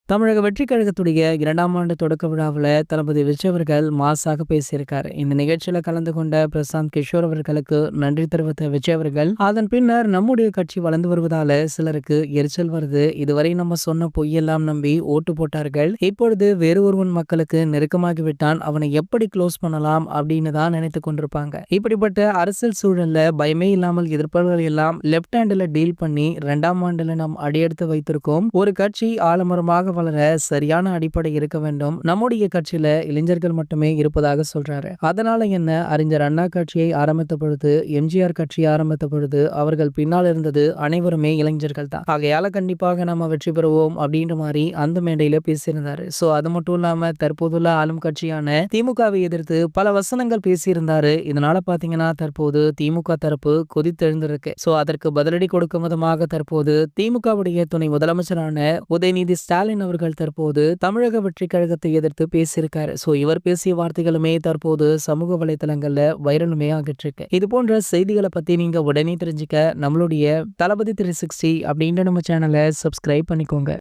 தமிழக வெற்றிக் கழகத்துடைய 2ஆம் ஆண்டு தொடக்க விழாவுல தளபதி விஜய் அவர்கள் மாஸாக பேசியிருக்காரு. இந்த நிகழ்ச்சியில கலந்து கொண்ட பிரசாந்த் கிஷோர் அவர்களுக்கு நன்றி தெரிவித்த விஜய் அவர்கள், அதன் பின்னர் நம்முடைய கட்சி வளர்ந்து வருவதால சிலருக்கு எரிச்சல் வருது. இதுவரை நம்ம சொன்ன பொய்யெல்லாம் நம்பி ஓட்டு போட்டார்கள். இப்பொழுது வேறு ஒருவன் மக்களுக்கு நெருக்கமாகி விட்டான். அவனை எப்படி க்ளோஸ் பண்ணலாம் அப்படின்னு தான் நினைத்துக் கொண்டிருப்பாங்க. இப்படிப்பட்ட அரசியல் சூழல்ல பயமே இல்லாமல் எதிர்ப்புகள் எல்லாம் லெப்ட் ஹேண்ட்ல டீல் பண்ணி 2ஆம் ஆண்டுல நாம் அடியெடுத்து வைத்திருக்கோம். ஒரு கட்சி ஆலமரமாக வளர சரியான அடிப்படை இருக்க வேண்டும். நம்முடைய கட்சியில இளைஞர்கள் மட்டுமே இருப்பதாக சொல்றாரு. அதனால என்ன, அறிஞர் அண்ணா கட்சியை ஆரம்பித்த பொழுது, எம்ஜிஆர் கட்சியை ஆரம்பித்த பொழுது அவர்கள் பின்னால் இருந்தது அனைவருமே இளைஞர்கள் தான். ஆகையால கண்டிப்பாக நம்ம வெற்றி பெறுவோம் அப்படின்ற மாதிரி அந்த மேடையில பேசியிருந்தாரு. சோ அது மட்டும் இல்லாம தற்போதுள்ள ஆளும் கட்சியான திமுகவை எதிர்த்து பல வசனங்கள் பேசியிருந்தாரு. இதனால பாத்தீங்கன்னா தற்போது திமுக தரப்பு கொதித்தெழுந்திருக்கு. சோ அதற்கு பதிலடி கொடுக்கும் விதமாக தற்போது திமுகவுடைய துணை முதலமைச்சரான உதயநிதி ஸ்டாலின் அவர்கள் தற்போது தமிழக வெற்றி கழகத்தை எதிர்த்து பேசியிருக்காரு. சோ இவர் பேசிய வார்த்தைகளுமே தற்போது சமூக வலைதளங்கள்ல வைரலுமே ஆகிட்டு இருக்கு. இது போன்ற செய்திகளை பத்தி நீங்க உடனே தெரிஞ்சுக்க நம்மளுடைய தளபதி 360 அப்படின்ற நம்ம சேனலை சப்ஸ்கிரைப் பண்ணிக்கோங்க.